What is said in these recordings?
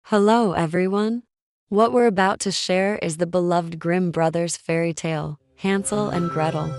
Hello, everyone. What we're about to share is the beloved Grimm brothers' fairy tale, Hansel and Gretel.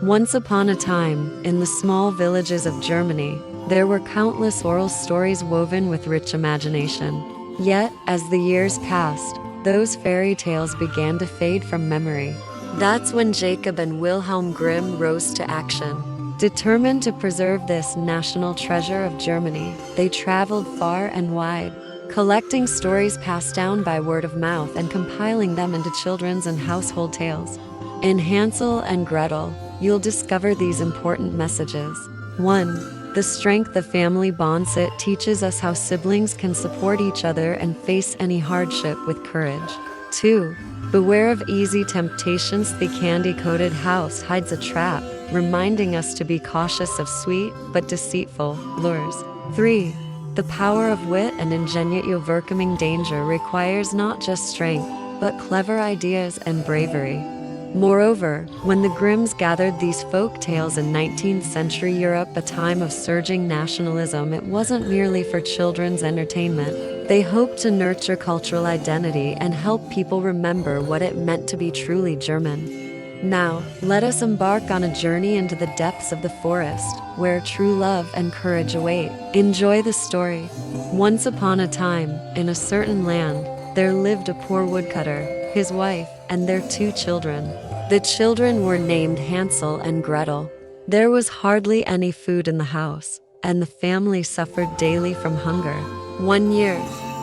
Once upon a time, in the small villages of Germany, there were countless oral stories woven with rich imagination. Yet, as the years passed, those fairy tales began to fade from memory. That's when Jacob and Wilhelm Grimm rose to action. Determined to preserve this national treasure of Germany, they traveled far and wide, collecting stories passed down by word of mouth and compiling them into children's and household tales. In Hansel and Gretel, you'll discover these important messages. 1. The strength of family bonds. It teaches us how siblings can support each other and face any hardship with courage. 2. Beware of easy temptations. The candy-coated house hides a trap, reminding us to be cautious of sweet but deceitful lures. 3. The power of wit and ingenuity. Overcoming danger requires not just strength, but clever ideas and bravery. Moreover, when the Grimms gathered these folk tales in 19th century Europe, a time of surging nationalism, it wasn't merely for children's entertainment. They hoped to nurture cultural identity and help people remember what it meant to be truly German. Now, let us embark on a journey into the depths of the forest, where true love and courage await. Enjoy the story. Once upon a time, in a certain land, there lived a poor woodcutter, his wife, and their 2 children. The children were named Hansel and Gretel. There was hardly any food in the house, and the family suffered daily from hunger. One year,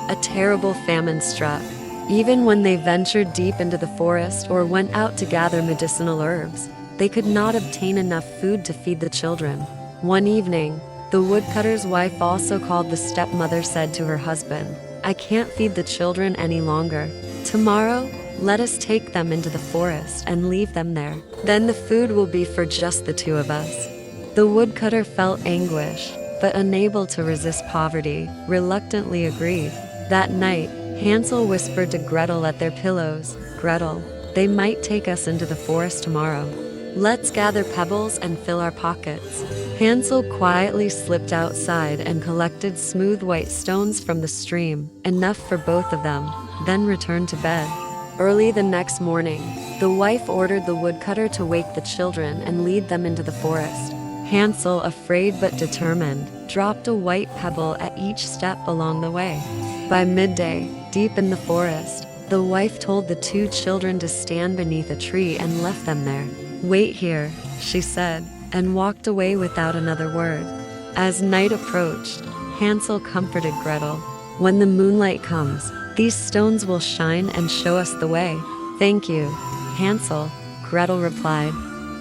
a terrible famine struck. Even when they ventured deep into the forest or went out to gather medicinal herbs, they could not obtain enough food to feed the children. One evening, the woodcutter's wife, also called the stepmother, said to her husband, "I can't feed the children any longer. Tomorrow, let us take them into the forest and leave them there. Then the food will be for just the 2 of us." The woodcutter felt anguish, but unable to resist poverty, reluctantly agreed. That night, Hansel whispered to Gretel at their pillows, "Gretel, they might take us into the forest tomorrow. Let's gather pebbles and fill our pockets." Hansel quietly slipped outside and collected smooth white stones from the stream, enough for both of them, then returned to bed. Early the next morning, the wife ordered the woodcutter to wake the children and lead them into the forest. Hansel, afraid but determined, dropped a white pebble at each step along the way. By midday, deep in the forest, the wife told the 2 children to stand beneath a tree and left them there. "Wait here," she said, and walked away without another word. As night approached, Hansel comforted Gretel. "When the moonlight comes, these stones will shine and show us the way." "Thank you, Hansel," Gretel replied.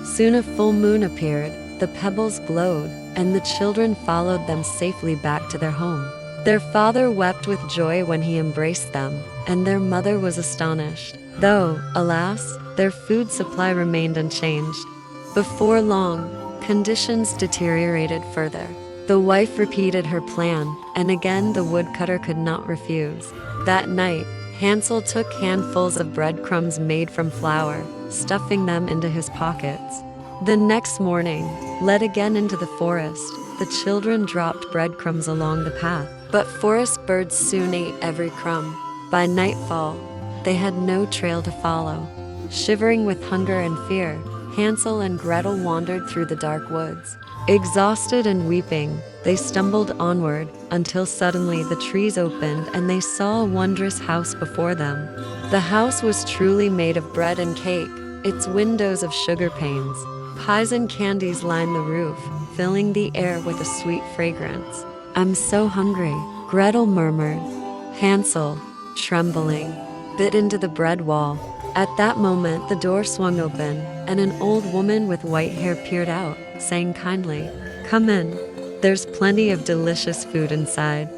Soon a full moon appeared, the pebbles glowed, and the children followed them safely back to their home. Their father wept with joy when he embraced them, and their mother was astonished, though, alas, their food supply remained unchanged. Before long, conditions deteriorated further. The wife repeated her plan, and again the woodcutter could not refuse. That night, Hansel took handfuls of breadcrumbs made from flour, stuffing them into his pockets. The next morning, led again into the forest, the children dropped breadcrumbs along the path, but forest birds soon ate every crumb. By nightfall, they had no trail to follow. Shivering with hunger and fear, Hansel and Gretel wandered through the dark woods. Exhausted and weeping, they stumbled onward, until suddenly the trees opened and they saw a wondrous house before them. The house was truly made of bread and cake, its windows of sugar panes. Pies and candies lined the roof, filling the air with a sweet fragrance. "I'm so hungry," Gretel murmured. Hansel, trembling, bit into the bread wall. At that moment, the door swung open, and an old woman with white hair peered out, saying kindly, "Come in. There's plenty of delicious food inside."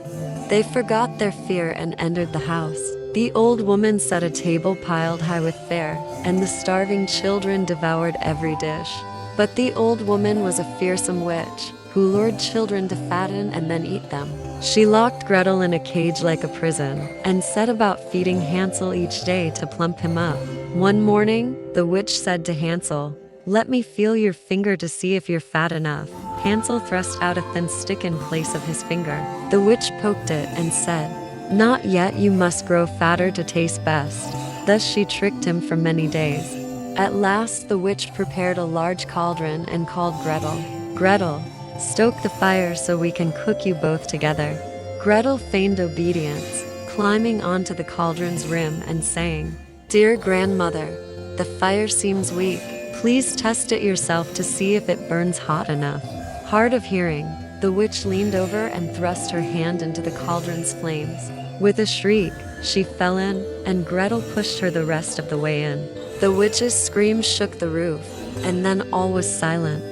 They forgot their fear and entered the house. The old woman set a table piled high with fare, and the starving children devoured every dish. But the old woman was a fearsome witch, who lured children to fatten and then eat them. She locked Gretel in a cage like a prison, and set about feeding Hansel each day to plump him up. One morning, the witch said to Hansel, "Let me feel your finger to see if you're fat enough." Hansel thrust out a thin stick in place of his finger. The witch poked it and said, "Not yet, you must grow fatter to taste best." Thus she tricked him for many days. At last the witch prepared a large cauldron and called Gretel. "Gretel, stoke the fire so we can cook you both together." Gretel feigned obedience, climbing onto the cauldron's rim and saying, "Dear grandmother, the fire seems weak. Please test it yourself to see if it burns hot enough." Hard of hearing, the witch leaned over and thrust her hand into the cauldron's flames. With a shriek, she fell in, and Gretel pushed her the rest of the way in. The witch's scream shook the roof, and then all was silent.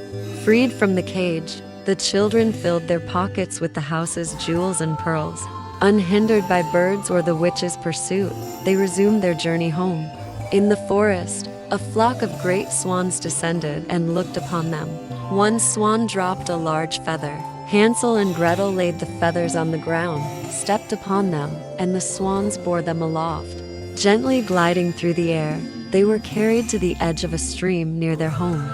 Freed from the cage, the children filled their pockets with the house's jewels and pearls. Unhindered by birds or the witch's pursuit, they resumed their journey home. In the forest, a flock of great swans descended and looked upon them. One swan dropped a large feather. Hansel and Gretel laid the feathers on the ground, stepped upon them, and the swans bore them aloft. Gently gliding through the air, they were carried to the edge of a stream near their home.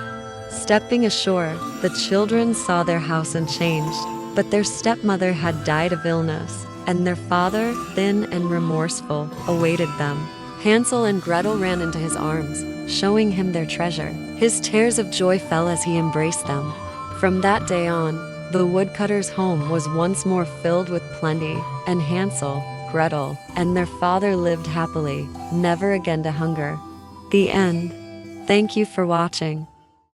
Stepping ashore, the children saw their house unchanged, but their stepmother had died of illness, and their father, thin and remorseful, awaited them. Hansel and Gretel ran into his arms, showing him their treasure. His tears of joy fell as he embraced them. From that day on, the woodcutter's home was once more filled with plenty, and Hansel, Gretel, and their father lived happily, never again to hunger. The end. Thank you for watching.